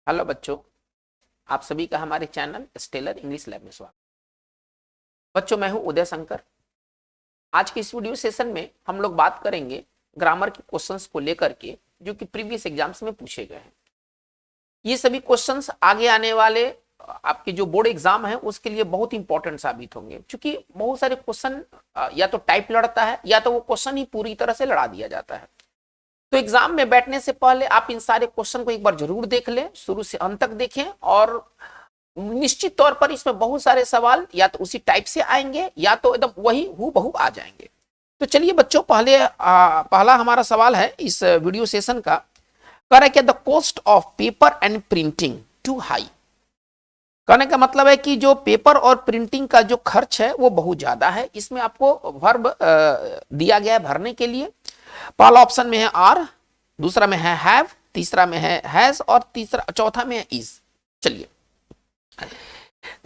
Hello बच्चों, आप सभी का हमारे चैनल स्टेलर इंग्लिश लैब में स्वागत। बच्चों, मैं हूं उदय शंकर। आज के इस वीडियो सेशन में हम लोग बात करेंगे ग्रामर के क्वेश्चंस को लेकर के, जो कि प्रीवियस एग्जाम्स में पूछे गए हैं। ये सभी क्वेश्चंस आगे आने वाले आपके जो बोर्ड एग्जाम है उसके लिए बहुत इंपॉर्टेंट साबित होंगे, क्योंकि बहुत सारे क्वेश्चन या तो टाइप लड़ता है या तो वो क्वेश्चन ही पूरी तरह से लड़ा दिया जाता है। तो एग्जाम में बैठने से पहले आप इन सारे क्वेश्चन को एक बार जरूर देख लें, शुरू से अंत तक देखें, और निश्चित तौर पर इसमें बहुत सारे सवाल या तो उसी टाइप से आएंगे या तो एकदम वही हूबहू आ जाएंगे। तो चलिए बच्चों, पहला हमारा सवाल है इस वीडियो सेशन का। कह रहा है कि the cost of paper and printing too high. कहने का मतलब है कि जो पेपर और प्रिंटिंग का जो खर्च है वो बहुत ज्यादा है। इसमें आपको वर्ब दिया गया है भरने के लिए। पहला ऑप्शन में है आर, दूसरा में है हैव, तीसरा में है हैज और चौथा में है इज। चलिए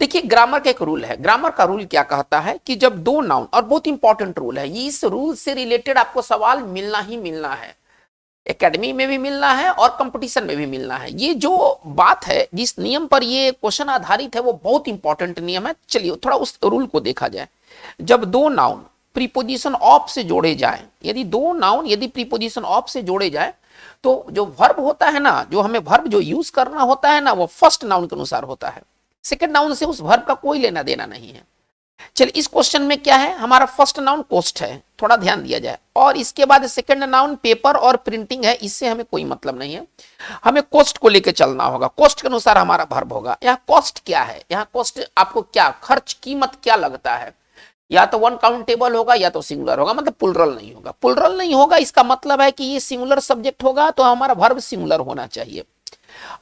देखिए, ग्रामर का एक रूल है। ग्रामर का रूल क्या कहता है कि जब दो नाउन, और बहुत इंपॉर्टेंट रूल है, इस रूल से रिलेटेड आपको सवाल मिलना ही मिलना है। एकेडमी में भी मिलना है और कंपटीशन में भी मिलना है। ये जो बात है, जिस नियम पर ये क्वेश्चन आधारित है, वो बहुत इंपॉर्टेंट नियम है। चलिए थोड़ा उस रूल को देखा जाए। जब दो नाउन प्रीपोजिशन ऑफ से जोड़े जाए, यदि प्रीपोजिशन ऑफ से जोड़े जाए, तो जो वर्ब होता है ना, जो हमें वर्ब जो यूज करना होता है ना, वो फर्स्ट नाउन के अनुसार होता है। सेकंड नाउन से उस वर्ब का कोई लेना देना नहीं है। चलिए, इस क्वेश्चन में क्या है, हमारा फर्स्ट नाउन कोस्ट है, थोड़ा ध्यान दिया जाए, और इसके बाद सेकंड नाउन पेपर और प्रिंटिंग है। इससे हमें कोई मतलब नहीं है, हमें कॉस्ट को लेकर चलना होगा। कॉस्ट के अनुसार हमारा वर्ब होगा। यहाँ कॉस्ट क्या है, यहाँ कॉस्ट आपको क्या खर्च, कीमत क्या लगता है, या तो वन काउंटेबल होगा या तो सिंगुलर होगा, मतलब प्लुरल नहीं होगा। प्लुरल नहीं होगा इसका मतलब है कि ये सिंगुलर सब्जेक्ट होगा, तो हमारा वर्ब सिंगुलर होना चाहिए।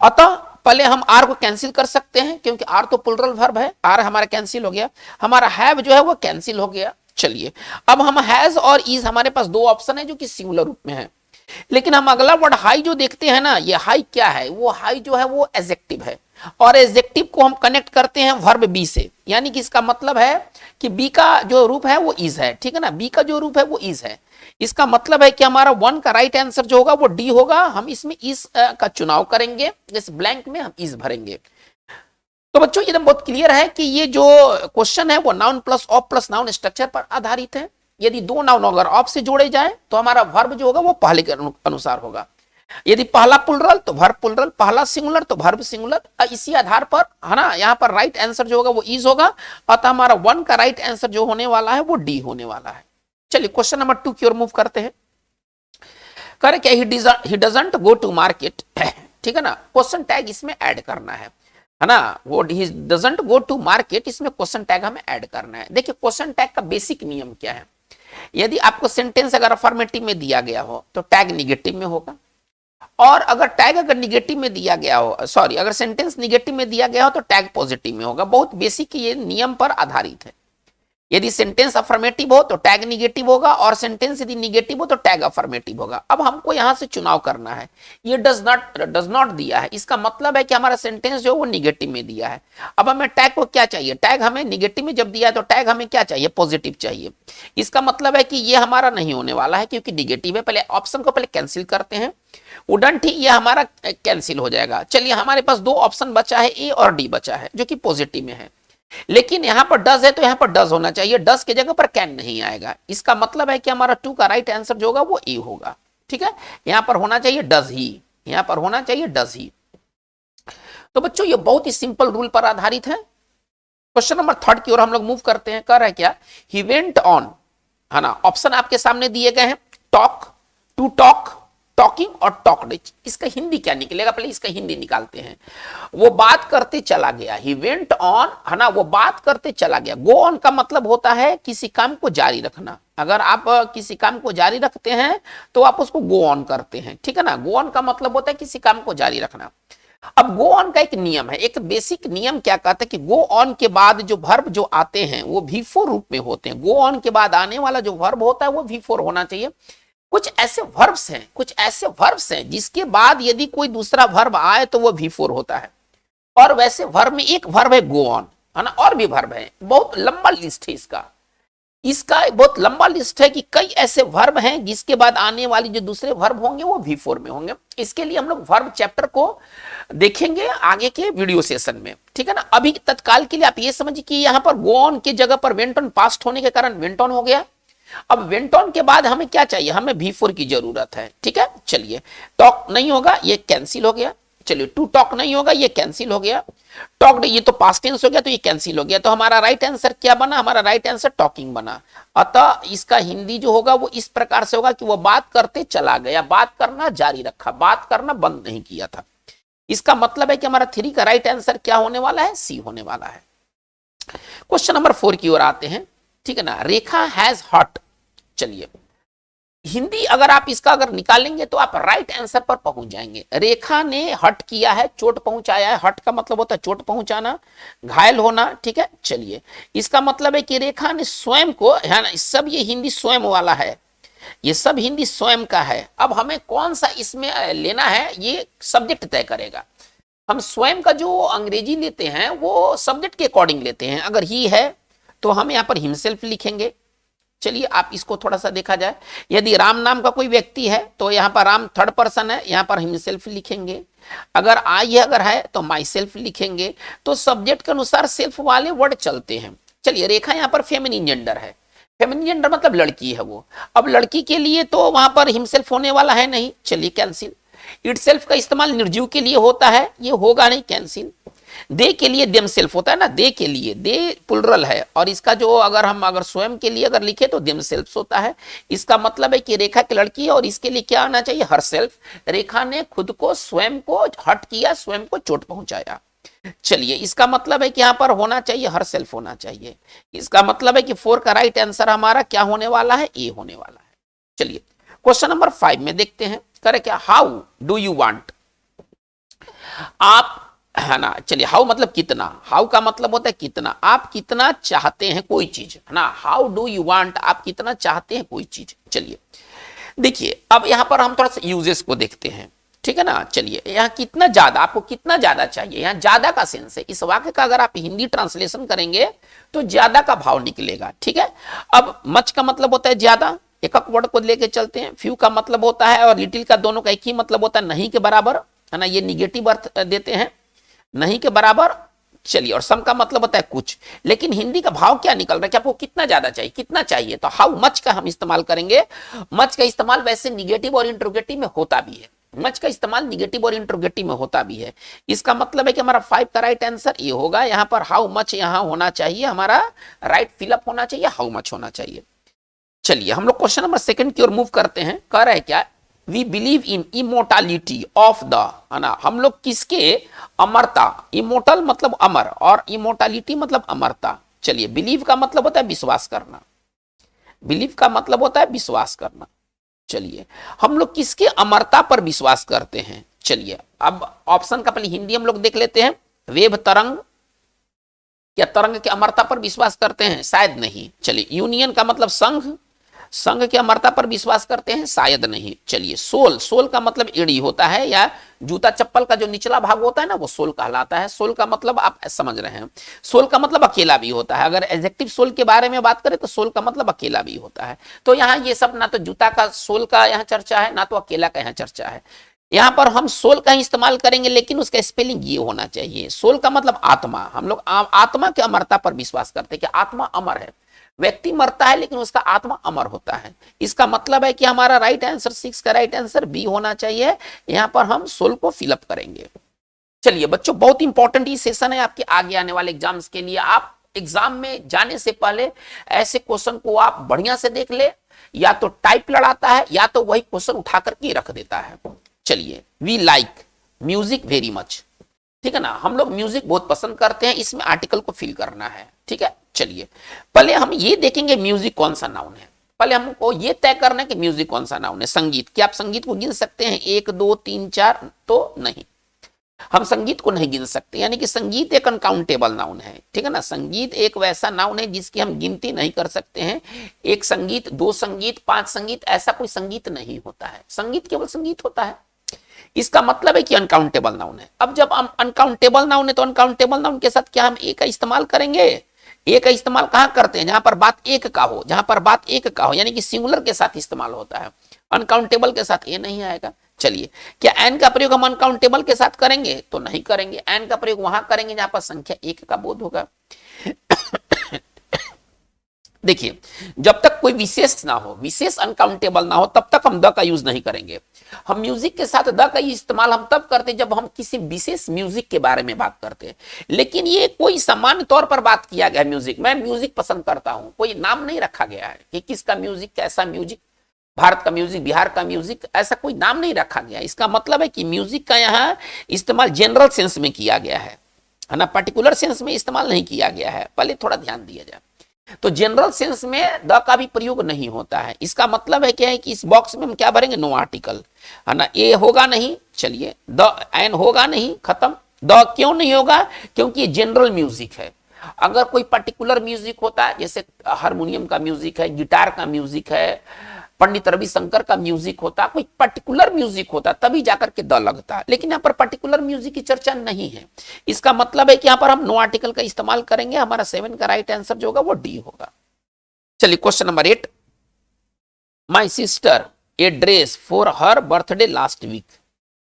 अतः पहले हम आर को कैंसिल कर सकते हैं, क्योंकि आर तो प्लुरल वर्ब है। आर हमारा कैंसिल हो गया, हमारा हैव जो है वो कैंसिल हो गया। चलिए, अब हम हैज और इज, हमारे पास दो ऑप्शन है जो कि सिंगुलर रूप में है। लेकिन हम अगला वर्ड हाई जो देखते हैं ना, ये हाई क्या है, वो हाई जो है वो एडजेक्टिव है, और एडजेक्टिव को हम कनेक्ट करते हैं वर्ब बी से। यानी कि इसका मतलब है कि बी का जो रूप है वो इज है, ठीक है ना, बी का जो रूप है वो इज है। इसका मतलब है कि हमारा वन का राइट आंसर जो होगा वो डी होगा। हम इसमें इस का चुनाव करेंगे, इस ब्लैंक में हम इज भरेंगे। तो बच्चों, ये बहुत क्लियर है कि ये जो क्वेश्चन है वो noun plus of plus noun structure पर आधारित है। यदि दो नाउन अगर ऑफ से जोड़े जाए तो हमारा वर्ब जो होगा वो पहले के अनुसार होगा। यदि पहला प्लुरल तो वर्ब प्लुरल, पहला सिंगुलर तो वर्ब सिंगुलर। इसी आधार पर है ना, यहाँ पर राइट आंसर जो होगा वो इज होगा, अतः हमारा वन का राइट आंसर जो होने वाला है वो डी होने वाला है। चलिए क्वेश्चन नंबर 2 की ओर मूव करते हैं। करे क्या, he doesn't go to market, ठीक है ना, क्वेश्चन टैग इसमें ऐड करना है ना। वो he doesn't go to market, इसमें क्वेश्चन टैग हमें ऐड करना है। देखिए, क्वेश्चन टैग का बेसिक नियम क्या है। यदि आपको सेंटेंस अगर अफर्मेटिव में दिया गया हो तो टैग निगेटिव में होगा, और अगर टैग अगर निगेटिव में दिया गया हो, सॉरी, अगर सेंटेंस निगेटिव में दिया गया हो तो टैग पॉजिटिव में होगा। बहुत बेसिक ये नियम पर आधारित है। यदि सेंटेंस अफर्मेटिव हो तो टैग निगेटिव होगा, और सेंटेंस यदि निगेटिव हो तो टैग अफर्मेटिव होगा। अब हमको यहां से चुनाव करना है। ये डज नॉट दिया है, इसका मतलब है कि हमारा सेंटेंस जो वो निगेटिव में दिया है। अब हमें टैग को क्या चाहिए, टैग हमें निगेटिव में जब दिया है तो टैग हमें क्या चाहिए, पॉजिटिव चाहिए। इसका मतलब है कि ये हमारा नहीं होने वाला है, क्योंकि निगेटिव है। पहले ऑप्शन को पहले कैंसिल करते हैं, वुडंट ही ये हमारा कैंसिल हो जाएगा। चलिए, हमारे पास दो ऑप्शन बचा है, ए और डी बचा है, जो कि पॉजिटिव में है। लेकिन यहां पर डज है तो यहां पर डज होना चाहिए, डज की जगह पर कैन नहीं आएगा। इसका मतलब है कि हमारा 2 का राइट आंसर जो होगा वो ए होगा, ठीक है। यहां पर होना चाहिए डज ही, यहां पर होना चाहिए डज ही। तो बच्चों, ये बहुत ही सिंपल रूल पर आधारित है। क्वेश्चन नंबर 3 की ओर हम लोग मूव करते हैं। कह रहा है क्या, ही वेंट ऑन, है ना। ऑप्शन आपके सामने दिए गए हैं, टॉक, टू टॉक, टॉकिंग और टॉक्ड। इसका हिंदी क्या निकलेगा, पहले इसका हिंदी निकालते हैं। वो बात करते चला गया, ही वेंट ऑन, है ना, वो बात करते चला गया। गो ऑन का मतलब होता है किसी काम को जारी रखना। अगर आप किसी काम को जारी रखते हैं तो आप उसको गो ऑन करते हैं, ठीक है ना। गो ऑन का मतलब होता है किसी काम को जारी रखना। अब गो ऑन का एक नियम है, एक बेसिक नियम क्या कहता है कि गो ऑन के बाद जो वर्ब जो आते हैं वो V4 रूप में होते हैं। गो ऑन के बाद आने वाला जो वर्ब होता है वो V4 होना चाहिए। कुछ ऐसे वर्ब्स हैं जिसके बाद यदि कोई दूसरा वर्ब आए तो वो V4 होता है। और वैसे वर्ब में एक वर्ब है गो ऑन, है ना, और भी वर्ब है, बहुत लंबा लिस्ट है इसका। इसका बहुत लंबा लिस्ट है कि कई ऐसे वर्ब हैं जिसके बाद आने वाली जो दूसरे वर्ब होंगे वो V4 में होंगे। इसके लिए हम लोग वर्ब चैप्टर को देखेंगे आगे के वीडियो सेशन में, ठीक है ना। अभी तत्काल के लिए आप ये समझिए कि यहां पर गो ऑन की जगह पर वेंट ऑन पास्ट होने के कारण वेंट ऑन हो गया। अब वेंट ऑन के बाद हमें क्या चाहिए, हमें V4 की जरूरत है, ठीक है। चलिए, टॉक नहीं होगा, ये कैंसिल हो गया। चलिए, टू टॉक नहीं होगा, ये कैंसिल हो गया। टॉक्ड ये तो पास्ट टेंस हो गया, तो ये कैंसिल हो गया। तो हमारा राइट आंसर क्या बना, हमारा राइट आंसर टॉकिंग बना। अतः इसका हिंदी जो होगा वो इस प्रकार से होगा कि वो बात करते चला गया, बात करना जारी रखा, बात करना बंद नहीं किया था। इसका मतलब है कि हमारा 3 का राइट आंसर क्या होने वाला है, सी होने वाला है। क्वेश्चन नंबर 4 की ओर आते हैं, ठीक है ना। रेखा हैज हर्ट। चलिए, हिंदी अगर आप इसका अगर निकालेंगे तो आप राइट आंसर पर पहुंच जाएंगे। रेखा ने हर्ट किया है, चोट पहुंचाया है। हर्ट का मतलब होता है चोट पहुंचाना, घायल होना, ठीक है। चलिए, इसका मतलब है कि रेखा ने स्वयं को, है ना, सब ये हिंदी स्वयं वाला है, ये सब हिंदी स्वयं का है। अब हमें कौन सा इसमें लेना है ये सब्जेक्ट तय करेगा। हम स्वयं का जो अंग्रेजी लेते हैं वो सब्जेक्ट के अकॉर्डिंग लेते हैं। अगर ही है तो हम यहाँ पर हिमसेल्फ लिखेंगे। चलिए, आप इसको थोड़ा सा देखा जाए, यदि राम नाम का कोई व्यक्ति है तो यहाँ पर राम थर्ड पर्सन है, यहाँ पर हिमसेल्फ लिखेंगे। अगर आई अगर है तो माई सेल्फ लिखेंगे। तो सब्जेक्ट के अनुसार सेल्फ वाले वर्ड चलते हैं। चलिए, रेखा यहाँ पर फेमिनिन जेंडर है, फेमिनिन जेंडर मतलब लड़की है वो। अब लड़की के लिए तो वहां पर हिमसेल्फ होने वाला है नहीं, चलिए कैंसिल। इटसेल्फ का इस्तेमाल निर्जीव के लिए होता है, ये होगा नहीं, कैंसिल। दे के लिए देमसेल्फ होता है ना, दे के लिए, दे प्लुरल है, और इसका जो अगर स्वयं के लिए अगर लिखे तो देमसेल्फ होता है। इसका मतलब है कि रेखा की लड़की है और इसके लिए क्या आना चाहिए, हरसेल्फ। रेखा ने खुद को, स्वयं को हर्ट किया, स्वयं को चोट पहुंचाया। चलिए, इसका मतलब है कि यहां पर होना चाहिए हरसेल्फ होना चाहिए। इसका मतलब है कि 4 का राइट आंसर हमारा क्या होने वाला है, ए होने वाला है। चलिए, क्वेश्चन नंबर 5 में देखते हैं, करे क्या, हाउ डू यू वांट। आप, है ना। चलिए, हाउ मतलब कितना, हाउ का मतलब होता है कितना, आप कितना चाहते हैं कोई चीज, है ना। हाउ डू यू वांट, आप कितना चाहते हैं कोई चीज। चलिए देखिए, अब यहां पर हम थोड़ा सा यूजेस को देखते हैं, ठीक है ना। चलिए, यहाँ कितना ज्यादा, आपको कितना ज्यादा चाहिए, यहाँ ज्यादा का सेंस है। इस वाक्य का अगर आप हिंदी ट्रांसलेशन करेंगे तो ज्यादा का भाव निकलेगा, ठीक है। अब मच का मतलब होता है ज्यादा, एक वर्ड को लेके चलते हैं। फ्यू का मतलब होता है और लिटिल का दोनों का एक ही मतलब होता है, नहीं के बराबर, है ना। ये निगेटिव अर्थ देते हैं, नहीं के बराबर। चलिए, और सम का मतलब होता है कुछ। लेकिन हिंदी का भाव क्या निकल रहा है कि आपको कितना ज्यादा चाहिए, कितना चाहिए, तो हाउ मच का हम इस्तेमाल करेंगे। मच का इस्तेमाल वैसे निगेटिव और इंट्रोगेटिव में होता भी है, मच का इस्तेमाल निगेटिव और इंट्रोगेटिव में होता भी है। इसका मतलब है कि हमारा 5 का राइट आंसर ये होगा। यहां पर हाउ मच यहां होना चाहिए, हमारा राइट फिलअप होना चाहिए, हाउ मच होना चाहिए। चलिए, हम लोग क्वेश्चन नंबर 2 की ओर मूव करते हैं। कह रहे हैं क्या, we believe in immortality of the, है ना। हम लोग किसके, अमरता, इमोर्टल मतलब अमर और इमोर्टालिटी मतलब अमरता। चलिए, बिलीव का मतलब होता है विश्वास करना, बिलीव का मतलब होता है विश्वास करना। चलिए, हम लोग किसके अमरता पर विश्वास करते हैं। चलिए, अब ऑप्शन का पहले हिंदी हम लोग देख लेते हैं। वेव तरंग, क्या तरंग के अमरता पर विश्वास करते हैं, शायद नहीं। चलिए, यूनियन का मतलब संघ, संघ की अमरता पर विश्वास करते हैं, शायद नहीं। चलिए, सोल, सोल का मतलब एड़ी होता है, या जूता चप्पल का जो निचला भाग होता है ना वो सोल कहलाता है। सोल का मतलब आप समझ रहे हैं, सोल का मतलब अकेला भी होता है। अगर एडजेक्टिव सोल के बारे में बात करें तो सोल का मतलब अकेला भी होता है। तो यहाँ ये सब ना तो जूता का सोल का यहाँ चर्चा है, ना तो अकेला का यहाँ चर्चा है। यहाँ पर हम सोल का ही इस्तेमाल करेंगे, लेकिन उसका स्पेलिंग ये होना चाहिए। सोल का मतलब आत्मा। हम लोग आत्मा की अमरता पर विश्वास करते हैं कि आत्मा अमर है। व्यक्ति मरता है लेकिन उसका आत्मा अमर होता है। इसका मतलब है कि हमारा राइट आंसर 6 का राइट आंसर बी होना चाहिए। यहां पर हम सोल को फिलअप करेंगे। चलिए बच्चों, बहुत इंपॉर्टेंट ये सेशन है आपके आगे आने वाले एग्जाम्स के लिए। आप एग्जाम में जाने से पहले ऐसे क्वेश्चन को आप बढ़िया से देख ले, या तो टाइप लड़ाता है या तो वही क्वेश्चन उठा करके रख देता है। चलिए, we like music very much, ठीक है ना। हम लोग म्यूजिक बहुत पसंद करते हैं, इसमें आर्टिकल को फिल करना है, ठीक है। चलिए, पहले हम ये देखेंगे म्यूजिक कौन सा नाउन है। पहले हमको ये तय करना है कि म्यूजिक कौन सा नाउन है। संगीत, क्या आप संगीत को गिन सकते हैं 1 2 3 4? तो नहीं, हम संगीत को नहीं गिन सकते। यानी कि संगीत एक अनकाउंटेबल नाउन है, ठीक है ना। संगीत एक वैसा नाउन है जिसकी हम गिनती नहीं कर सकते हैं। एक संगीत, 2 संगीत, 5 संगीत, ऐसा कोई संगीत नहीं होता है। संगीत केवल संगीत होता है। इसका मतलब है कि अनकाउंटेबल नाउन है। अब जब हम अनकाउंटेबल नाउन है तो अनकाउंटेबल नाउन के साथ क्या हम ए का इस्तेमाल करेंगे? ए का इस्तेमाल कहां करते हैं? जहां पर बात एक का हो, जहां पर बात एक का हो, यानी कि सिंगुलर के साथ इस्तेमाल होता है। अनकाउंटेबल के साथ ए नहीं आएगा। चलिए, क्या एन का प्रयोग हम अनकाउंटेबल के साथ करेंगे? तो नहीं करेंगे। एन का प्रयोग वहां करेंगे जहां पर संख्या एक का बोध होगा। देखिए, जब तक कोई विशेष ना हो, विशेष अनकाउंटेबल ना हो, तब तक हम द का यूज नहीं करेंगे। हम म्यूजिक के साथ द का इस्तेमाल हम तब करते जब हम किसी विशेष म्यूजिक के बारे में बात करते हैं। लेकिन ये कोई सामान्य तौर पर बात किया गया म्यूजिक, मैं म्यूजिक पसंद करता हूं, कोई नाम नहीं रखा गया है कि किसका म्यूजिक, कैसा म्यूजिक, भारत का म्यूजिक, बिहार का म्यूजिक, ऐसा कोई नाम नहीं रखा गया। इसका मतलब है कि म्यूजिक का यहाँ इस्तेमाल जनरल सेंस में किया गया है ना, पर्टिकुलर सेंस में इस्तेमाल नहीं किया गया है। पहले थोड़ा ध्यान दिया जाए। तो जनरल सेंस में द का भी प्रयोग नहीं होता है। इसका मतलब है क्या है कि इस बॉक्स में हम क्या भरेंगे? नो आर्टिकल, है ना। ए होगा नहीं, चलिए द एन होगा नहीं, खत्म। द क्यों नहीं होगा? क्योंकि ये जनरल म्यूजिक है। अगर कोई पर्टिकुलर म्यूजिक होता है, जैसे हारमोनियम का म्यूजिक है, गिटार का म्यूजिक है, पंडित रविशंकर का म्यूजिक होता, कोई पर्टिकुलर म्यूजिक होता, तभी जाकर के द लगता। लेकिन यहाँ पर पर्टिकुलर म्यूजिक की चर्चा नहीं है। इसका मतलब है कि यहाँ पर हम नो आर्टिकल का इस्तेमाल करेंगे। हमारा 7 का राइट आंसर जो होगा वो डी होगा। चलिए, question number 8, my sister a dress for her birthday last week.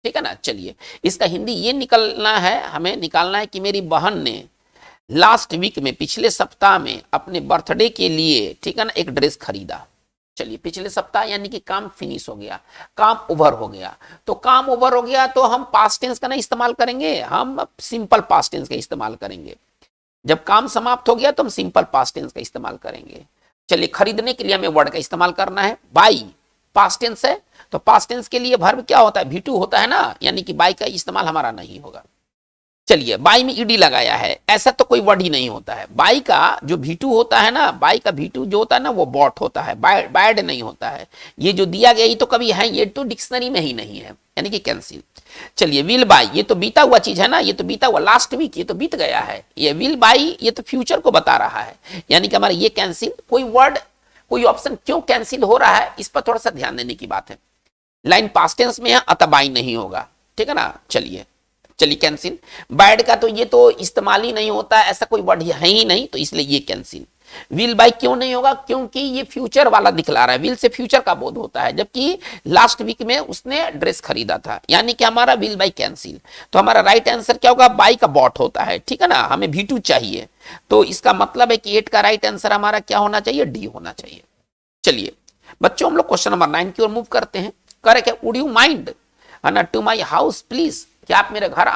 ठीक है ना। चलिए, इसका हिंदी ये निकलना है, हमें निकालना है कि मेरी बहन ने लास्ट वीक में, पिछले सप्ताह में अपने बर्थडे के लिए, ठीक है ना, एक ड्रेस खरीदा। चलिए, पिछले सप्ताह यानी कि काम फिनिश हो गया, काम ओवर हो गया। तो काम ओवर हो गया तो हम पास्ट टेंस का नहीं इस्तेमाल करेंगे, हम सिंपल पास्ट टेंस का इस्तेमाल करेंगे। जब काम समाप्त हो गया तो हम सिंपल पास्ट टेंस का इस्तेमाल करेंगे। चलिए, खरीदने के लिए हमें वर्ड का इस्तेमाल करना है। बाई पास्ट टेंस है, तो पास्ट टेंस के लिए वर्ब क्या होता है? V2 होता है ना, यानी कि बाई का इस्तेमाल हमारा नहीं होगा। चलिए, बाई में ईडी लगाया है, ऐसा तो कोई वर्ड ही नहीं होता है। बाई का जो V2 होता है ना, बाई का V2 जो होता है ना, वो बॉट होता है, बैड नहीं होता है। ये जो दिया गया ये तो कभी है, ये तो डिक्शनरी में ही नहीं है, यानी कि कैंसिल। चलिए, विल बाई, ये तो बीता हुआ चीज है ना, ये तो बीता हुआ, लास्ट वीक ये तो बीत गया है। ये विल बाई ये तो फ्यूचर को बता रहा है, यानी कि हमारा ये कैंसिल। कोई वर्ड, कोई ऑप्शन क्यों कैंसिल हो रहा है, इस पर थोड़ा सा ध्यान देने की बात है। लाइन पास्ट टेंस में है, अतः बाई नहीं होगा, ठीक है ना। चलिए कैंसिल। बैड का तो ये तो इस्तेमाल ही नहीं होता, ऐसा कोई वर्ड है ही नहीं, तो इसलिए ये कैंसिल। विल बाई क्यों नहीं होगा? क्योंकि ये फ्यूचर वाला दिखला रहा है, विल से फ्यूचर का बोध होता है, जबकि लास्ट वीक में उसने ड्रेस खरीदा था, यानी कि हमारा विल बाई कैंसिल। तो हमारा राइट आंसर क्या होगा? बाई का बॉट होता है, ठीक है ना। हमें V2 चाहिए, तो इसका मतलब है कि 8 का राइट आंसर हमारा क्या होना चाहिए? डी होना चाहिए। चलिए बच्चों, हम लोग क्वेश्चन नंबर 9 की ओर मूव करते हैं। करे क्या? Would you mind to my house please, क्या आप मेरे घर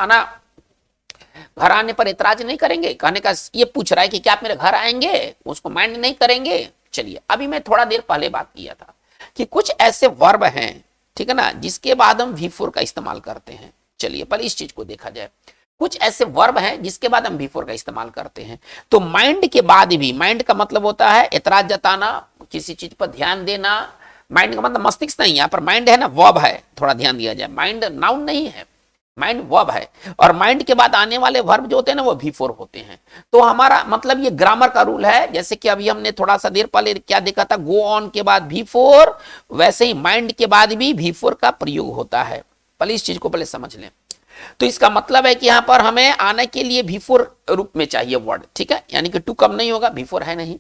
आने पर इतराज नहीं करेंगे? कहने का ये पूछ रहा है कि क्या आप मेरे घर आएंगे, उसको माइंड नहीं करेंगे। चलिए, अभी मैं थोड़ा देर पहले बात किया था कि कुछ ऐसे वर्ब हैं, ठीक है ना, जिसके बाद हम V4 का इस्तेमाल करते हैं। चलिए पहले इस चीज को देखा जाए। कुछ ऐसे वर्ब हैं जिसके बाद हम V4 का इस्तेमाल करते हैं। तो माइंड के बाद भी, माइंड का मतलब होता है एतराज जताना, किसी चीज पर ध्यान देना। माइंड का मतलब मस्तिष्क नहीं, यहाँ पर माइंड है ना, वर्ब है, थोड़ा ध्यान दिया जाए। माइंड नाउन नहीं है, माइंड वर्ब है, और माइंड के बाद आने वाले वर्ब जो होते हैं ना, वो V4 होते हैं। तो हमारा मतलब ये ग्रामर का रूल है। जैसे कि अभी हमने थोड़ा सा देर पहले क्या देखा था, गो ऑन के बाद V4, वैसे ही माइंड के बाद भी V4 का प्रयोग होता है। पहले इस चीज को पहले समझ लें। तो इसका मतलब है कि यहां पर हमें आने के लिए V4 रूप में चाहिए वर्ड, ठीक है। यानी कि टू कम नहीं होगा, V4 है नहीं।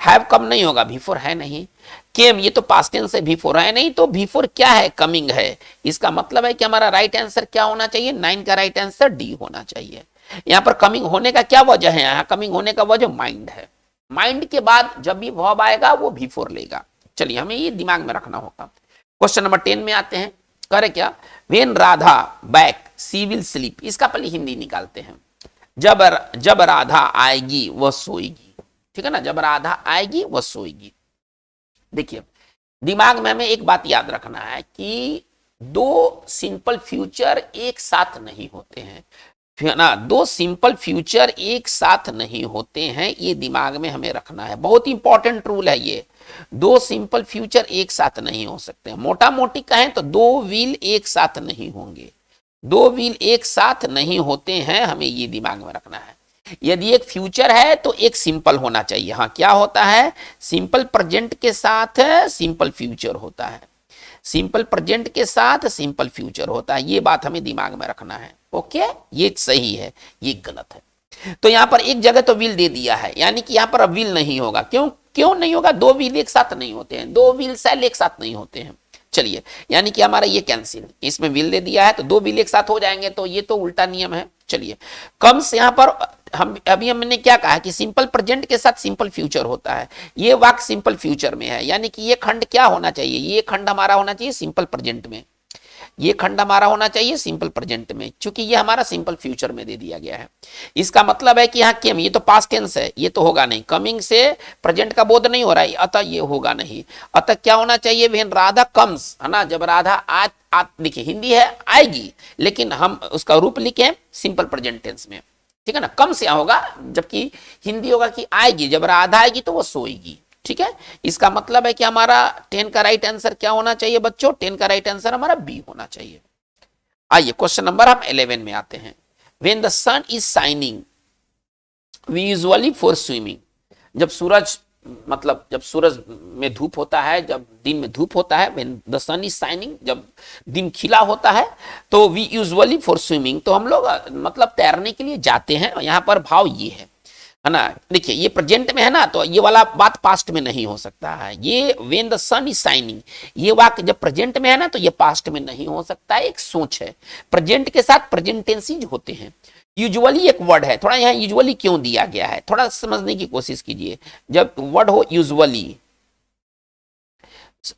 हैव कम नहीं होगा, V4 है नहीं। केम, ये तो पास्ट टेंस है, V4 है नहीं, तो V4 क्या है? कमिंग है। इसका मतलब है कि हमारा राइट आंसर क्या होना चाहिए? 9 का राइट आंसर डी होना चाहिए। यहां पर कमिंग होने का क्या वजह है? यहां कमिंग होने का वजह माइंड है। माइंड के बाद जब भी वर्ब आएगा वो V4 लेगा। चलिए, हमें ये दिमाग में रखना होगा। क्वेश्चन नंबर 10 में आते हैं। करे क्या? When Radha back she will sleep. इसका पहले हिंदी निकालते हैं। जब राधा आएगी वह सोएगी, ठीक है ना। जब राधा आएगी वह सोएगी। देखिए, दिमाग में हमें एक बात याद रखना है कि दो सिंपल फ्यूचर एक साथ नहीं होते हैं, ना। दो सिंपल फ्यूचर एक साथ नहीं होते हैं, ये दिमाग में हमें रखना है। बहुत इंपॉर्टेंट रूल है ये। दो सिंपल फ्यूचर एक साथ नहीं हो सकते। मोटा मोटी कहें तो दो व्हील एक साथ नहीं होंगे, दो व्हील एक साथ नहीं होते हैं, हमें ये दिमाग में रखना है। यदि एक फ्यूचर है तो एक सिंपल होना चाहिए। हाँ, क्या होता है? सिंपल प्रेजेंट के साथ सिंपल फ्यूचर होता है, सिंपल प्रेजेंट के साथ सिंपल फ्यूचर होता है। ये बात हमें दिमाग में रखना है। ओके, ये सही है, ये गलत है। तो यहां पर एक जगह तो विल दे दिया है, यानी कि यहां पर अब विल नहीं होगा। क्यों क्यों नहीं होगा? दो विल एक साथ नहीं होते हैं, दो विल सेल एक साथ नहीं होते हैं। चलिए, यानी कि हमारा ये कैंसिल, इसमें विल दे दिया है तो दो विल एक साथ हो जाएंगे, तो ये तो उल्टा नियम है। चलिए, कम्स यहां पर हम अभी हमने क्या कहा कि सिंपल प्रेजेंट के साथ सिंपल फ्यूचर होता है, ये वाक्य सिंपल फ्यूचर में है, यानी कि ये खंड क्या होना चाहिए? ये खंड हमारा होना चाहिए सिंपल प्रेजेंट में, ये खंड हमारा होना चाहिए सिंपल प्रेजेंट में, क्योंकि ये हमारा सिंपल फ्यूचर में दे दिया गया है। इसका मतलब है कि यहाँ केम, ये तो पास्ट टेंस है, ये तो होगा नहीं, कमिंग से प्रेजेंट का बोध नहीं हो रहा है, अतः ये होगा नहीं। अतः क्या होना चाहिए? व्हेन राधा कम्स, है ना, जब राधा आ देखिए हिंदी है आएगी, लेकिन हम उसका रूप लिखे सिंपल प्रेजेंट टेंस में, ठीक है ना। कम से होगा, जबकि हिंदी होगा कि आएगी, जब राधा आएगी तो वो सोएगी, ठीक है। इसका मतलब है कि हमारा 10 का राइट आंसर क्या होना चाहिए बच्चों? 10 का राइट आंसर हमारा बी होना चाहिए। आइए क्वेश्चन नंबर हम 11 में आते हैं। When the sun is shining we usually for swimming, जब सूरज मतलब जब सूरज में धूप होता है, जब दिन में धूप होता है, when the sun is shining, जब दिन खिला होता है, तो वी यूजुअली फॉर स्विमिंग, तो हम लोग मतलब तैरने के लिए जाते हैं। यहाँ पर भाव ये है ना, देखिए ये प्रेजेंट में है ना, तो ये वाला बात पास्ट में नहीं हो सकता है। ये when the sun is shining, ये वाक्य जब प्रेजेंट में है ना, तो ये पास्ट में नहीं हो सकता है, एक सोच है। प्रेजेंट के साथ प्रेजेंट टेंसेज होते हैं। यूजुअली एक वर्ड है, थोड़ा यहाँ यूजुअली क्यों दिया गया है थोड़ा समझने की कोशिश कीजिए। जब वर्ड हो यूजुअली,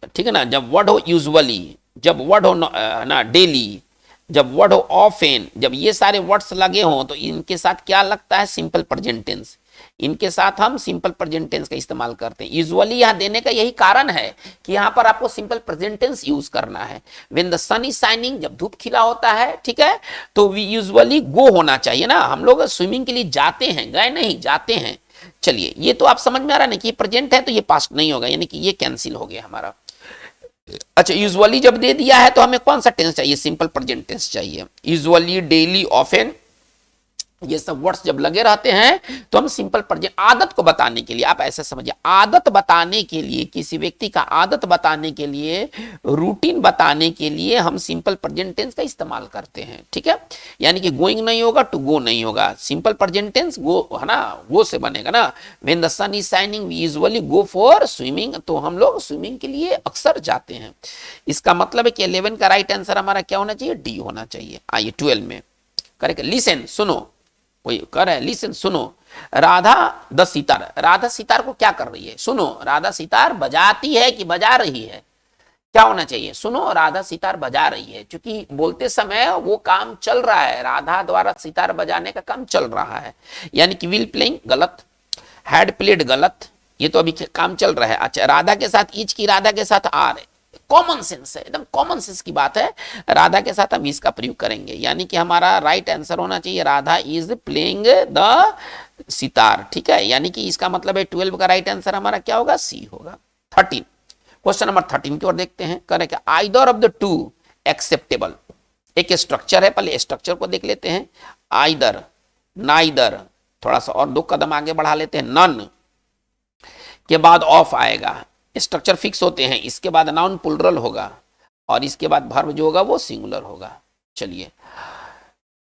ठीक है ना, जब वर्ड हो यूजुअली, जब वर्ड हो ना डेली, जब वर्ड हो ऑफेन, जब ये सारे वर्ड्स लगे हों तो इनके साथ क्या लगता है? Simple present tense. इनके साथ हम सिंपल प्रेजेंट टेंस का इस्तेमाल करते हैं। यूजुअली यहां देने का यही कारण है कि यहां पर आपको सिंपल प्रेजेंट टेंस यूज करना है। When the sun is shining, जब धूप खिला होता है, ठीक है, तो वी यूजुअली गो होना चाहिए ना, हम लोग स्विमिंग के लिए जाते हैं, गए नहीं, जाते हैं। चलिए, ये तो आप समझ में आ रहा है ना कि प्रेजेंट है तो ये पास्ट नहीं होगा, यानी कि ये कैंसिल हो गया हमारा। अच्छा, यूजुअली जब दे दिया है तो हमें कौन सा टेंस चाहिए? सिंपल प्रेजेंट टेंस चाहिए। यूजुअली, डेली, ऑफेन, ये सब वर्ड्स जब लगे रहते हैं तो हम सिंपल प्रेजेंट, आदत को बताने के लिए, आप ऐसे समझिए, आदत बताने के लिए, किसी व्यक्ति का आदत बताने के लिए, रूटीन बताने के लिए हम सिंपल प्रेजेंट टेंस का इस्तेमाल करते हैं, ठीक है। यानी कि गोइंग नहीं होगा, टू गो नहीं होगा, सिंपल प्रेजेंट टेंस गो है ना, गो से बनेगा ना। When the sun is shining we usually go for swimming, तो हम लोग स्विमिंग के लिए अक्सर जाते हैं। इसका मतलब है कि 11 का राइट आंसर हमारा क्या होना चाहिए? डी होना चाहिए। आइए 12 में करेक्ट, लिसन, सुनो, कोई कर रहा है, लिसन, सुनो, राधा द सितार, राधा सितार को क्या कर रही है? सुनो, राधा सितार बजाती है कि बजा रही है? क्या होना चाहिए? सुनो, राधा सितार बजा रही है, क्योंकि बोलते समय वो काम चल रहा है, राधा द्वारा सितार बजाने का काम चल रहा है, यानी कि विल प्लेइंग गलत, हैड प्लेड गलत, ये तो अभी काम चल रहा है। अच्छा, राधा के साथ इज की, राधा के साथ आर, कॉमन सेंस है, एकदम कॉमन सेंस की बात है, राधा के साथ हम इसका प्रयोग करेंगे, यानी कि हमारा राइट आंसर होना चाहिए Radha is playing the sitar, ठीक है। यानी कि इसका मतलब है 12 का राइट आंसर हमारा क्या होगा? सी होगा। 13, क्वेश्चन नंबर 13 की ओर देखते हैं। Correct, either of the two acceptable, एक स्ट्रक्चर है, पहले स्ट्रक्चर को देख लेते हैं। आइदर, नाइदर, थोड़ा सा और 2 कदम आगे बढ़ा लेते हैं, नन के बाद ऑफ आएगा, स्ट्रक्चर फिक्स होते हैं, इसके बाद नाउन प्लुरल होगा और इसके बाद वर्ब जो होगा वो सिंगुलर होगा। चलिए,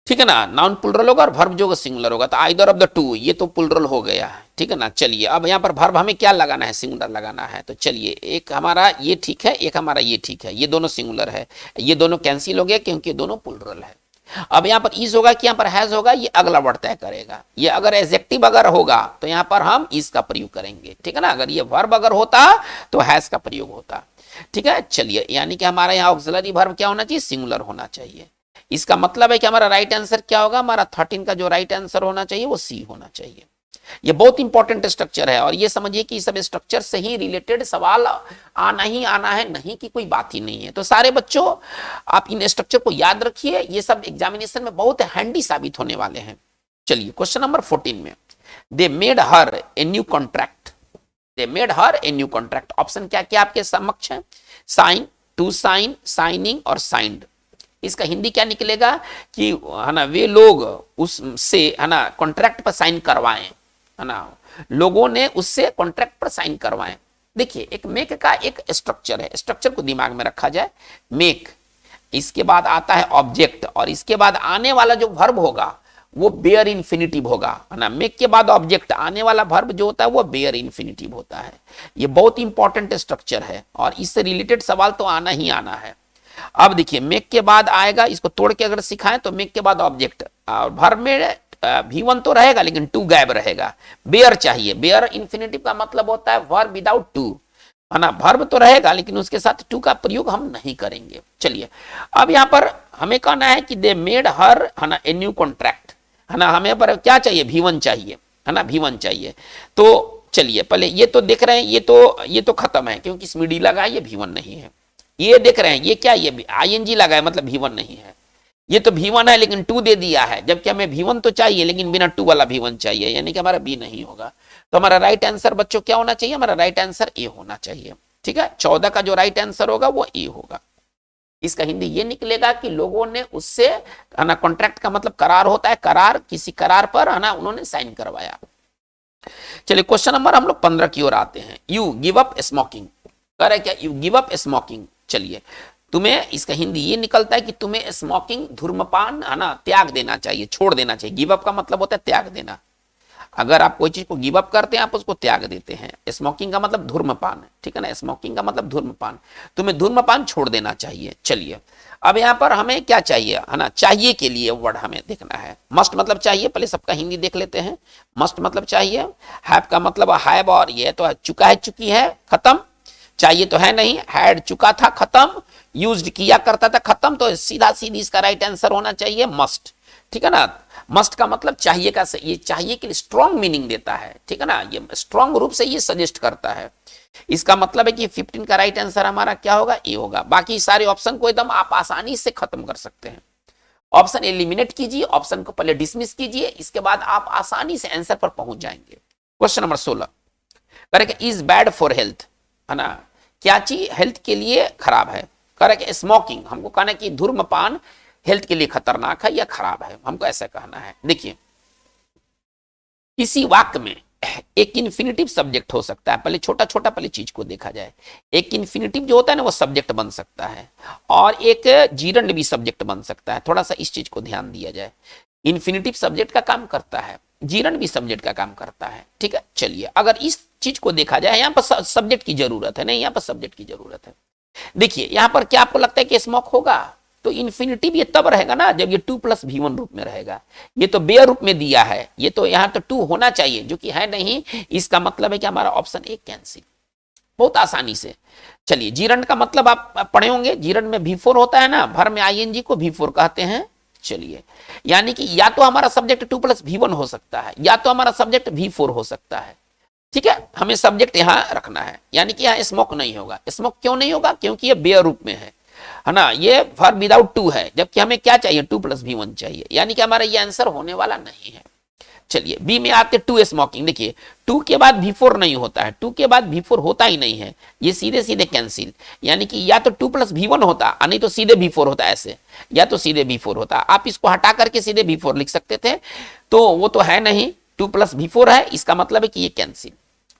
ठीक है ना, नाउन प्लुरल होगा और वर्ब जो होगा सिंगुलर होगा, तो आइदर ऑफ द टू, ये तो प्लुरल हो गया, ठीक है ना। चलिए, अब यहाँ पर वर्ब हमें क्या लगाना है? सिंगुलर लगाना है। तो चलिए, एक हमारा ये ठीक है, एक हमारा ये ठीक है, ये दोनों सिंगुलर है, ये दोनों कैंसिल हो गया क्योंकि दोनों प्लुरल है। अब यहाँ पर इज होगा कि यहाँ पर हैज होगा, ये अगला वर्ड तय करेगा। ये अगर एडजेक्टिव अगर होगा तो यहाँ पर हम इज का प्रयोग करेंगे, ठीक है ना। अगर ये वर्ब अगर होता तो हैज का प्रयोग होता, ठीक है। चलिए, यानी कि हमारा यहाँ ऑक्सिलरी वर्ब क्या होना चाहिए? सिंगुलर होना चाहिए। इसका मतलब है कि हमारा राइट आंसर क्या होगा? हमारा 13 का जो राइट आंसर होना चाहिए वो सी होना चाहिए। ये बहुत इंपॉर्टेंट स्ट्रक्चर है और ये समझिए कि सब स्ट्रक्चर से ही रिलेटेड सवाल आना ही आना है, नहीं कि कोई बात ही नहीं है। तो सारे बच्चों आप इन स्ट्रक्चर को याद रखिए, ये सब एग्जामिनेशन में बहुत हैंडी साबित होने वाले हैं। चलिए, क्वेश्चन नंबर 14 में, they made her a new contract, they made her a new contract, option क्या क्या आपके समक्ष है? साइन, टू साइन, साइनिंग और साइंड। इसका हिंदी क्या निकलेगा कि है ना, वे लोग उससे है ना कॉन्ट्रैक्ट पर साइन करवाएं, है ना, लोगों ने उससे कॉन्ट्रैक्ट पर साइन करवाएं। देखिए, एक मेक का एक स्ट्रक्चर है, स्ट्रक्चर को दिमाग में रखा जाए। मेक, इसके बाद आता है ऑब्जेक्ट और इसके बाद आने वाला जो वर्ब होगा वो बेयर इन्फिनिटिव होगा, है ना। मेक के बाद ऑब्जेक्ट आने वाला वर्ब जो होता है वो बेयर इन्फिनिटिव होता है। ये बहुत इंपॉर्टेंट स्ट्रक्चर है और इससे रिलेटेड सवाल तो आना ही आना है। अब देखिए मेक के बाद आएगा, इसको तोड़ के अगर सिखाएं तो मेक के बाद ऑब्जेक्ट और वर्ब में V1 तो रहेगा लेकिन टू गायब रहेगा। बेयर चाहिए, बेयर इन्फिनिटिव का मतलब होता है वर्ब विदाउट टू, है ना। वर्ब तो रहेगा लेकिन उसके साथ टू का प्रयोग हम नहीं करेंगे। चलिए अब यहां पर हमें कहना है कि दे मेड हर, है ना, ए न्यू कॉन्ट्रैक्ट, है ना। हमें पर क्या चाहिए, V1 चाहिए, है ना, V1 चाहिए। तो चलिए पहले ये तो देख रहे हैं, ये तो खत्म है क्योंकि इसमें डी लगा है, ये V1 नहीं है। ये देख रहे हैं ये क्या, ये ING लगा है मतलब V1 नहीं है। ये तो V1 है लेकिन टू दे दिया है, जबकि हमें V1 तो चाहिए लेकिन बिना टू वाला V1 चाहिए, यानी कि हमारा बी नहीं होगा। तो हमारा राइट आंसर बच्चों क्या होना चाहिए, हमारा राइट आंसर ए होना चाहिए। ठीक है, 14 का जो राइट आंसर होगा वो ए होगा। इसका हिंदी ये निकलेगा कि लोगों ने उससे, है ना, कॉन्ट्रैक्ट का मतलब करार होता है, करार, किसी करार पर, है ना, उन्होंने साइन करवाया। चलिए क्वेश्चन नंबर हम लोग 15 की ओर आते हैं। यू गिव अप स्मोकिंग, कह रहे क्या, यू गिव अप स्मोकिंग। चलिए तुम्हें, इसका हिंदी ये निकलता है कि तुम्हें स्मोकिंग, धूम्रपान, है ना, त्याग देना चाहिए, छोड़ देना चाहिए। गिव अप का मतलब होता है त्याग देना। अगर आप कोई चीज को गिव अप करते हैं आप उसको त्याग देते हैं। स्मोकिंग का मतलब धूम्रपान, ठीक है ना, स्मोकिंग का मतलब धूम्रपान, तुम्हें धूम्रपान छोड़ देना चाहिए। चलिए अब यहां पर हमें क्या चाहिए, है ना, चाहिए के लिए वर्ड हमें देखना है। मस्ट मतलब चाहिए, पहले सबका हिंदी देख लेते हैं। मस्ट मतलब चाहिए, हैव का मतलब हैव, और ये तो चुका है, चुकी है, खत्म, चाहिए तो है नहीं, हैड चुका था, खत्म, यूज्ड किया करता था, खत्म। तो सीधा सीधी इसका राइट आंसर होना चाहिए मस्ट, ठीक है ना। मस्ट का मतलब चाहिए का, ये चाहिए के लिए स्ट्रॉन्ग मीनिंग देता है, ठीक है ना, ये स्ट्रॉन्ग रूप से ये सजेस्ट करता है। इसका मतलब है कि 15 का राइट आंसर हमारा क्या होगा, ए होगा। बाकी सारे ऑप्शन को एकदम आप आसानी से खत्म कर सकते हैं। ऑप्शन एलिमिनेट कीजिए, ऑप्शन को पहले डिसमिस कीजिए, इसके बाद आप आसानी से आंसर पर पहुंच जाएंगे। Question number 16 correct, is bad for health, है ना, क्या चीज हेल्थ के लिए खराब है। करेक्ट, स्मोकिंग, हमको कहना है कि धूम्रपान हेल्थ के लिए खतरनाक है या खराब है, हमको ऐसा कहना है। देखिए किसी वाक्य में एक इन्फिनिटिव सब्जेक्ट हो सकता है, पहले छोटा छोटा पहले चीज को देखा जाए। एक इन्फिनिटिव जो होता है ना वो सब्जेक्ट बन सकता है, और एक जीरंड भी सब्जेक्ट बन सकता है। थोड़ा सा इस चीज को ध्यान दिया जाए, इन्फिनिटिव सब्जेक्ट का काम करता है, जीरंड भी सब्जेक्ट का काम करता है, ठीक है। चलिए अगर इस चीज को देखा जाए, यहाँ पर सब्जेक्ट की जरूरत है, नहीं यहाँ पर सब्जेक्ट की जरूरत है। देखिए यहाँ पर क्या आपको लगता है कि स्मोक होगा, तो इन्फिनिटिव ये तब रहेगा ना जब ये 2 + V1 रूप में रहेगा। ये तो बेयर रूप में दिया है, ये तो यहाँ तो 2 होना चाहिए जो कि है नहीं। इसका मतलब है कि हमारा ऑप्शन ए कैंसिल, बहुत आसानी से। चलिए जीरंड का मतलब आप पढ़े होंगे, जीरंड में V4 होता है ना, भर में ING को V4 कहते हैं। चलिए यानी कि या तो हमारा सब्जेक्ट 2 + V1 हो सकता है, या तो हमारा सब्जेक्ट V4 हो सकता है, ठीक है। हमें सब्जेक्ट यहां रखना है, यानी कि यहाँ स्मोक नहीं होगा। स्मोक क्यों नहीं होगा, क्योंकि ये बेयर रूप में है ना, ये वर्ब विदाउट टू है, जबकि हमें क्या चाहिए, 2 + V1 चाहिए, यानी कि हमारा ये आंसर होने वाला नहीं है। चलिए बी में आते 2 स्मोकिंग, देखिए 2 के बाद V4 नहीं होता है, 2 के बाद V4 होता ही नहीं है, ये सीधे सीधे कैंसिल, यानी कि या तो 2 + V1 होता, नहीं तो सीधे V4 होता, ऐसे या तो सीधे V4 होता। आप इसको हटा करके सीधे V4 लिख सकते थे, तो वो तो है नहीं, 2 + V4 है, इसका मतलब है कि ये कैंसिल।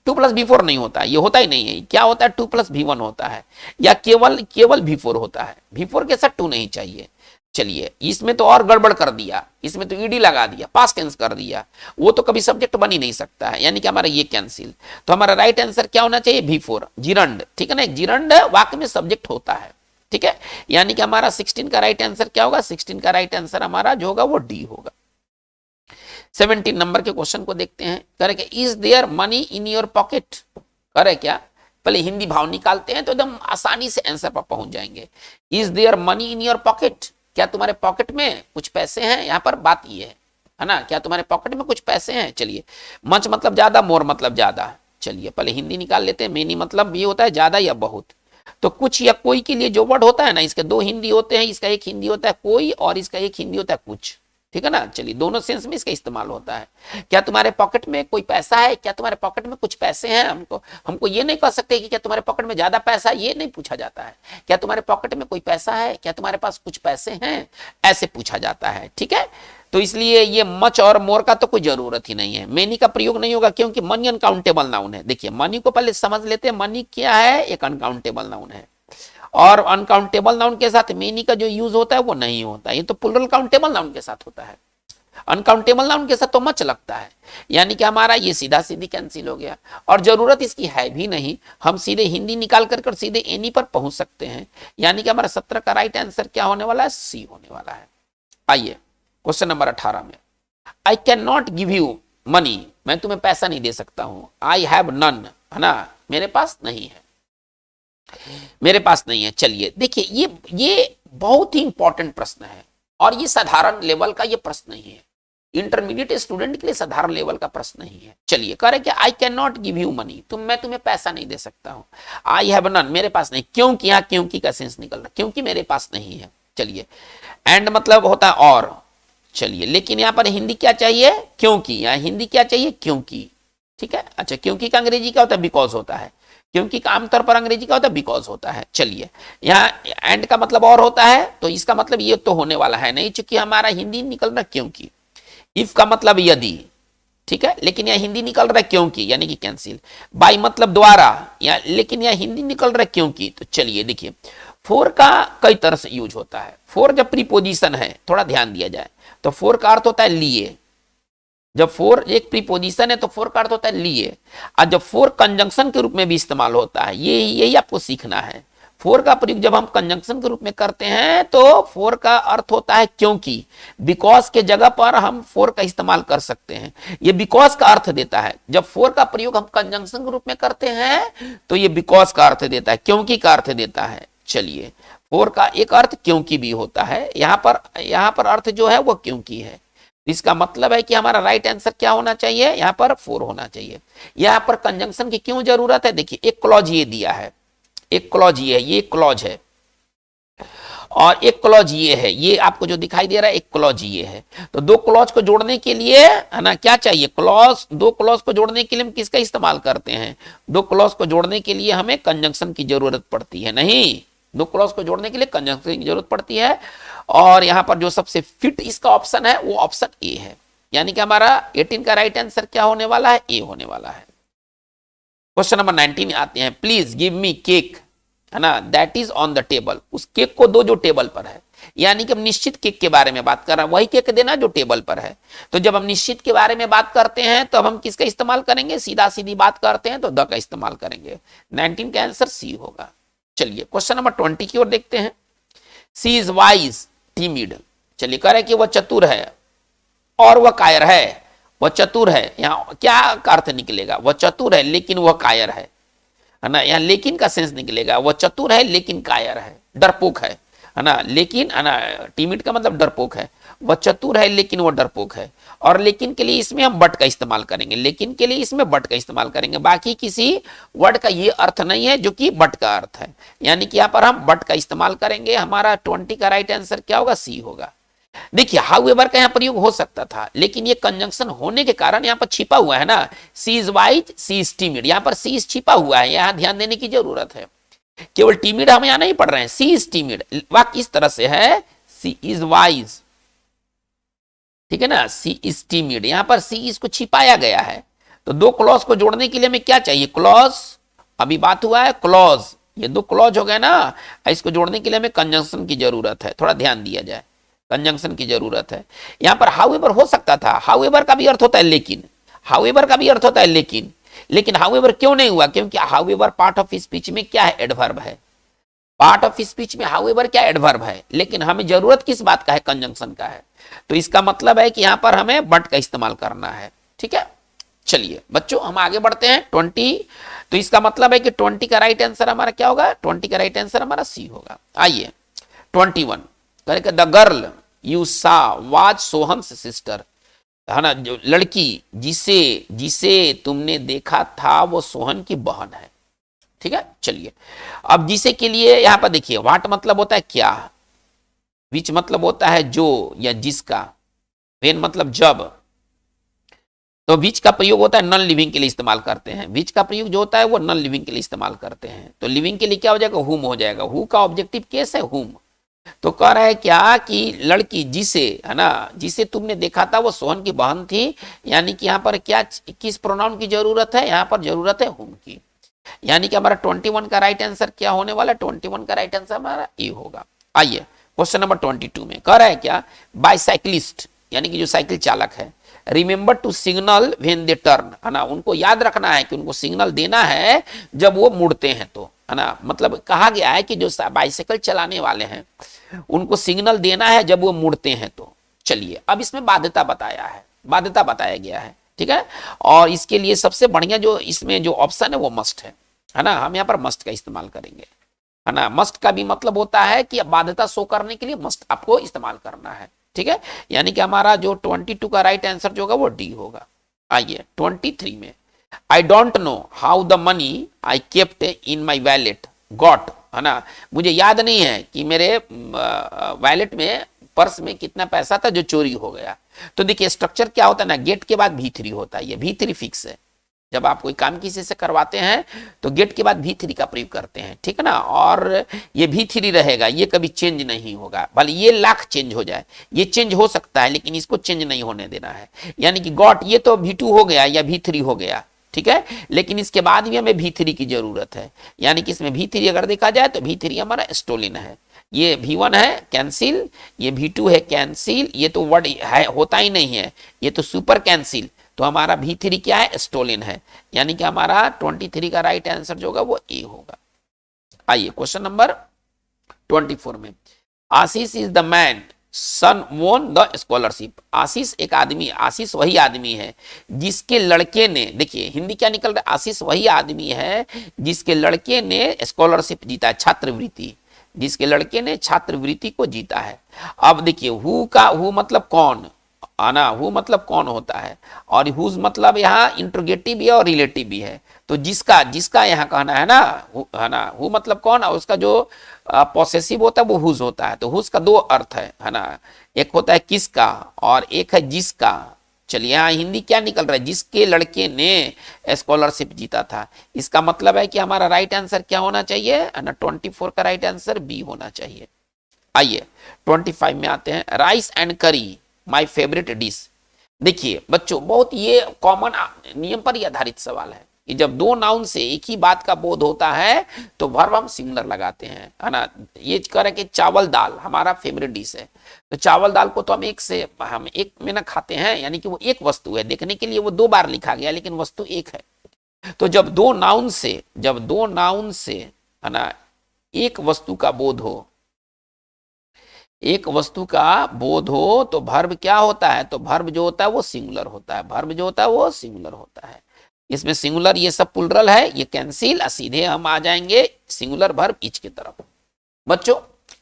2 + V4 नहीं होता, ये होता ही नहीं है। क्या होता है, 2 + V1 होता है, या केवल V4 होता है। V4 के साथ 2 नहीं चाहिए। चलिए इसमें तो और गड़बड़ कर दिया, इसमें तो ईडी लगा दिया, पास्ट टेंस कर दिया, वो तो कभी सब्जेक्ट बन ही नहीं सकता है, यानी कि हमारा ये कैंसिल। तो हमारा राइट आंसर क्या होना चाहिए, V4, जीरंड, ठीक है ना। एक जीरंड वाक्य में सब्जेक्ट होता है, ठीक है, यानी कि हमारा 16 का राइट आंसर क्या होगा, 16 का राइट आंसर हमारा जो होगा वो डी होगा। 17 नंबर के क्वेश्चन को देखते हैं। करे क्या, is their money in your pocket, करे क्या, पहले हिंदी भाव निकालते हैं तो एकदम आसानी से आंसर पर पहुंच जाएंगे। Is their money in your pocket, क्या तुम्हारे पॉकेट में कुछ पैसे हैं, यहाँ पर बात ये है ना, क्या तुम्हारे पॉकेट में कुछ पैसे हैं। चलिए मच मतलब ज्यादा, मोर मतलब ज्यादा। चलिए पहले हिंदी निकाल लेते हैं। मेनी मतलब ये होता है ज्यादा या बहुत। तो कुछ या कोई के लिए जो वर्ड होता है ना, इसके 2 हिंदी होते हैं, इसका एक हिंदी होता है कोई और इसका एक हिंदी होता है कुछ, ठीक है ना। चलिए दोनों सेंस में इसका इस्तेमाल होता है। क्या तुम्हारे पॉकेट में कोई पैसा है, क्या तुम्हारे पॉकेट में कुछ पैसे हैं। हमको ये नहीं कह सकते कि क्या तुम्हारे पॉकेट में ज्यादा पैसा है, ये नहीं पूछा जाता है। क्या तुम्हारे पॉकेट में कोई पैसा है, क्या तुम्हारे पास कुछ पैसे हैं, ऐसे पूछा जाता है, ठीक है। तो इसलिए ये मच और मोर का तो कोई जरूरत ही नहीं है। मेनी का प्रयोग नहीं होगा क्योंकि मनी अनकाउंटेबल नाउन है। देखिए मनी को पहले समझ लेते हैं, मनी क्या है, एक अनकाउंटेबल नाउन है, और अनकाउंटेबल नाउन के साथ मेनी का जो यूज होता है वो नहीं होता, ये तो प्लुरल काउंटेबल नाउन के साथ होता है। अनकाउंटेबल नाउन के साथ तो मच लगता है, यानी कि हमारा ये सीधा सीधी कैंसिल हो गया और जरूरत इसकी है भी नहीं, हम सीधे हिंदी निकाल कर सीधे एनी पर पहुंच सकते हैं, यानी कि हमारा 17 का राइट आंसर क्या होने वाला है, सी होने वाला है। आइए क्वेश्चन नंबर 18 में, I can not give you money, मैं तुम्हें पैसा नहीं दे सकता हूं, आई हैव नन, है ना, मेरे पास नहीं है, मेरे पास नहीं है। चलिए देखिए ये बहुत ही इंपॉर्टेंट प्रश्न है और ये साधारण लेवल का ये प्रश्न नहीं है, इंटरमीडिएट स्टूडेंट के लिए साधारण लेवल का प्रश्न नहीं है। चलिए कह रहे कि I can not give you money, मैं तुम्हें पैसा नहीं दे सकता हूं, आई हैव नन, मेरे पास नहीं, क्योंकि यहाँ क्योंकि का सेंस निकल रहा, क्योंकि मेरे पास नहीं है। चलिए एंड मतलब होता है और, चलिए लेकिन यहाँ पर हिंदी क्या चाहिए, क्योंकि, यहाँ हिंदी क्या चाहिए, क्योंकि, ठीक है। अच्छा क्योंकि का अंग्रेजी क्या होता है, बिकॉज होता है, क्योंकि आमतौर पर अंग्रेजी का होता है बिकॉज होता है। चलिए यहाँ एंड का मतलब और होता है, तो इसका मतलब ये तो होने वाला है नहीं, चूंकि हमारा हिंदी निकल रहा क्योंकि, इफ का मतलब यदि, ठीक है, लेकिन यह हिंदी निकल रहा है क्योंकि, यानी कि कैंसिल, बाई मतलब द्वारा, या लेकिन यह हिंदी निकल रहा है क्योंकि। तो चलिए देखिए फोर का कई तरह से यूज होता है, फोर जब प्रीपोजिशन है, थोड़ा ध्यान दिया जाए, तो फोर का अर्थ होता है लिए, जब फोर एक प्रीपोजिशन है तो फोर का अर्थ होता है लिए, और जब फोर कंजंक्शन के रूप में भी इस्तेमाल होता है, यही आपको सीखना है। फोर का प्रयोग जब हम कंजंक्शन के रूप में करते हैं तो फोर का अर्थ होता है क्योंकि, बिकॉज के जगह पर हम फोर का इस्तेमाल कर सकते हैं, ये बिकॉज का अर्थ देता है। जब फोर का प्रयोग हम कंजंक्शन के रूप में करते हैं तो ये बिकॉज का अर्थ देता है, क्योंकि का अर्थ देता है। चलिए फोर का एक अर्थ क्योंकि भी होता है, यहां पर अर्थ जो है वो क्योंकि है, इसका मतलब है कि हमारा राइट आंसर क्या होना चाहिए, यहां पर फोर होना चाहिए। यहां पर कंजंक्शन की क्यों जरूरत है, देखिए एक क्लॉज ये दिया है, एक क्लॉज ये है, ये क्लॉज है, और एक क्लॉज ये है, ये आपको जो दिखाई दे रहा है एक क्लॉज ये है। तो दो क्लॉज को जोड़ने के लिए, है ना, क्या चाहिए, क्लॉज, दो क्लॉज को जोड़ने के लिए हम किसका इस्तेमाल करते हैं, दो क्लॉज को जोड़ने के लिए हमें कंजंक्शन की जरूरत पड़ती है, नहीं, दो क्लॉज को जोड़ने के लिए कंजंक्शन की जरूरत पड़ती है। और यहां पर जो सबसे फिट इसका ऑप्शन है वो ऑप्शन ए है, यानी कि हमारा 18 का राइट आंसर क्या होने वाला है, ए होने वाला है। क्वेश्चन नंबर 19 आते हैं, प्लीज गिव मी केक, है ना, that is on the table, उस केक को दो जो टेबल पर है, यानी कि हम निश्चित केक के बारे में बात कर रहे हैं, वही केक देना जो टेबल पर है। तो जब हम निश्चित के बारे में बात करते हैं तो हम किसका इस्तेमाल करेंगे, सीधा सीधी बात करते हैं तो द का इस्तेमाल करेंगे, 19 का आंसर सी होगा। चलिए क्वेश्चन नंबर 20 की ओर देखते हैं, सी इज वाइज टीमिड, चलिए कह रहे कि वह चतुर है और वह कायर है, वह चतुर है, यहाँ क्या अर्थ निकलेगा, वह चतुर है लेकिन वह कायर है ना, यहाँ लेकिन का सेंस निकलेगा, वह चतुर है लेकिन कायर है, डरपोक है ना, लेकिन, है ना, टीमिड का मतलब डरपोक है, वह चतुर है लेकिन वह डरपोक है, और लेकिन के लिए इसमें हम बट का इस्तेमाल करेंगे, लेकिन के लिए इसमें बट का इस्तेमाल करेंगे, बाकी किसी वर्ड का ये अर्थ नहीं है जो कि बट का अर्थ है, यानी कि यहाँ पर हम बट का इस्तेमाल करेंगे। हमारा 20 का राइट आंसर क्या होगा, सी होगा। देखिए हाउएवर का यहाँ प्रयोग हो सकता था, लेकिन ये कंजंक्शन होने के कारण यहाँ पर छिपा हुआ है ना, सी इज वाइज सी इज टीमिड, यहाँ पर सी इज छिपा हुआ है, यहाँ ध्यान देने की जरूरत है, केवल टीमिड हम यहाँ नहीं पढ़ रहे हैं, सी इज टीमिड, वाक्य इस तरह से है, सी इज वाइज, ठीक है ना, सी इज टीमिड, यहाँ पर सी इसको छिपाया गया है। तो दो क्लॉज को जोड़ने के लिए हमें क्या चाहिए, क्लॉज, अभी बात हुआ है क्लॉज, ये दो क्लॉज हो गए ना, इसको जोड़ने के लिए हमें कंजंक्शन की जरूरत है, थोड़ा ध्यान दिया जाए, कंजंक्शन की जरूरत है। यहां पर हाउएवर हो सकता था, हाउएवर का भी अर्थ होता है लेकिन, हाउएवर का भी अर्थ होता है लेकिन हाउएवर क्यों नहीं हुआ, क्योंकि हाउएवर पार्ट ऑफ स्पीच में क्या है, एडवर्ब है, पार्ट ऑफ स्पीच में हाउएवर क्या एडवर्ब है, लेकिन हमें जरूरत किस बात का है, कंजंक्शन का है, तो इसका मतलब है कि यहां पर हमें बट का इस्तेमाल करना है, ठीक है। चलिए बच्चों हम आगे बढ़ते हैं 20, तो इसका मतलब है कि 20 का राइट आंसर हमारा क्या होगा, 20 का राइट आंसर हमारा सी होगा। आइए 21, करेक्ट, द गर्ल यू सा वाज सोहन्स सिस्टर, है ना, जो लड़की जिसे तुमने देखा था वो सोहन की बहन है, ठीक है। चलिए अब जिसे के लिए यहां पर देखिए, व्हाट मतलब होता है क्या, विच मतलब होता है जो या जिसका, वेन मतलब जब, तो विच का प्रयोग होता है नॉन लिविंग के लिए इस्तेमाल करते हैं, विच का प्रयोग जो होता है वो नॉन लिविंग के लिए इस्तेमाल करते हैं, तो लिविंग के लिए क्या हो जाएगा, हुम हो जाएगा, हु का ऑब्जेक्टिव केस है हुम। तो कह रहा है क्या कि लड़की जिसे, है ना, जिसे तुमने देखा था वो सोहन की बहन थी, यानी कि यहाँ पर क्या, किस प्रोनाउन की जरूरत है, यहाँ पर जरूरत है हुम की, यानी कि हमारा 21 का राइट आंसर क्या होने वाला है, 21 का राइट आंसर हमारा ए होगा। आइए क्वेश्चन नंबर 22 में कह रहा है क्या, बाइसाइक्लिस्ट यानी कि जो साइकिल चालक है, remember to signal when they turn, है ना, उनको याद रखना है कि उनको सिग्नल देना है जब वो मुड़ते हैं तो, है ना, मतलब कहा गया है कि जो बाइसाइकिल चलाने वाले हैं उनको सिग्नल देना है जब वो मुड़ते हैं तो। चलिए अब इसमें बाध्यता बताया गया है, ठीक है। और इसके लिए सबसे बढ़िया जो इसमें जो ऑप्शन है वो मस्ट है ना, हम यहाँ पर मस्ट का इस्तेमाल करेंगे, है ना। मस्ट का भी मतलब होता है कि बाध्यता शो करने के लिए मस्ट आपको इस्तेमाल करना है, ठीक है। यानी कि हमारा जो 22 का राइट आंसर जो होगा वो डी होगा। आइए 23 में, I don't know how the money I kept in my wallet got, है ना, मुझे याद नहीं है कि मेरे वैलेट में, पर्स में कितना पैसा था जो चोरी हो गया। तो देखिए स्ट्रक्चर क्या होता है ना, गेट के बाद V3 होता है, ये V3 फिक्स है। जब आप कोई काम किसी से करवाते हैं तो गेट के बाद V3 का प्रयोग करते हैं, ठीक है ना, और ये V3 रहेगा, ये कभी चेंज नहीं होगा, भले ये लाख चेंज हो जाए, ये चेंज हो सकता है लेकिन इसको चेंज नहीं होने देना है। यानी कि गॉट ये तो V2 हो गया या V3 हो गया, ठीक है, लेकिन इसके बाद भी हमें V3 की जरूरत है। यानी कि इसमें V3 अगर देखा जाए तो V3 हमारा स्टोलन है, ये V1 है कैंसिल, ये V2 है कैंसिल, ये तो वर्ड है होता ही नहीं है, ये तो सुपर कैंसिल, तो हमारा V3 क्या है, स्टोलन है। यानी कि हमारा 23 का राइट आंसर जो होगा वो ए होगा। आइए क्वेश्चन नंबर 24 में, Ashish is the man son won the scholarship. आशीष एक आदमी, आशीष वही आदमी है जिसके लड़के ने, देखिए हिंदी क्या निकल रहा है, आशीष वही आदमी है जिसके लड़के ने स्कॉलरशिप जीता है, छात्रवृत्ति, जिसके लड़के ने छात्रवृत्ति को जीता है। अब देखिए हु का, हु मतलब कौन, आना, हु मतलब कौन होता है, और हुज मतलब यहाँ इंट्रोगेटिव भी है और रिलेटिव भी है। तो जिसका, जिसका यहाँ कहना है ना, है ना, हु मतलब कौन, और उसका जो पॉसेसिव होता है वो हुज होता है। तो हुज का दो अर्थ है ना, एक होता है किसका और एक है जिसका। चलिए यहाँ हिंदी क्या निकल रहा है, जिसके लड़के ने स्कॉलरशिप जीता था, इसका मतलब है कि हमारा राइट आंसर क्या होना चाहिए, है ना, 24 का राइट आंसर बी होना चाहिए। आइए 25 में आते हैं, राइस एंड करी माय फेवरेट डिश। देखिए बच्चों बहुत ये कॉमन नियम पर ही आधारित सवाल है कि जब दो नाउन से एक ही बात का बोध होता है तो वर्ब हम सिंगुलर लगाते हैं, है ना। ये कह रहा है कि चावल दाल हमारा फेवरेट डिश है, तो चावल दाल को तो हम एक में ना खाते हैं, यानी कि वो एक वस्तु है, देखने के लिए वो दो बार लिखा गया लेकिन वस्तु एक है। तो जब दो नाउन से, है ना, एक वस्तु का बोध हो, एक वस्तु का बोध हो तो वर्ब क्या होता है, तो वर्ब जो होता है वो सिंगुलर होता है, वर्ब जो होता है वो सिंगुलर होता है। इसमें सिंगुलर ये सब प्लुरल है, ये कैंसिल, सीधे हम आ जाएंगे सिंगुलर वर्ब ईच की तरफ। बच्चों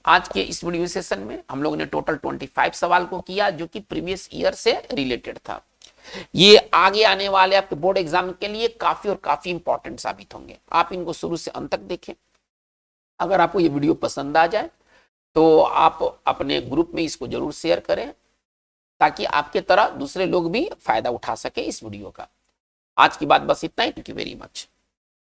आज के इस वीडियो सेशन में हम लोगों ने टोटल 25 सवाल को किया जो कि प्रीवियस ईयर से रिलेटेड था। ये आगे आने वाले आपके बोर्ड एग्जाम के लिए काफी और काफी इंपॉर्टेंट साबित होंगे, आप इनको शुरू से अंत तक देखें। अगर आपको ये वीडियो पसंद आ जाए तो आप अपने ग्रुप में इसको जरूर शेयर करें ताकि आपके तरह दूसरे लोग भी फायदा उठा सके इस वीडियो का। आज की बात बस इतना ही, थैंक यू वेरी मच।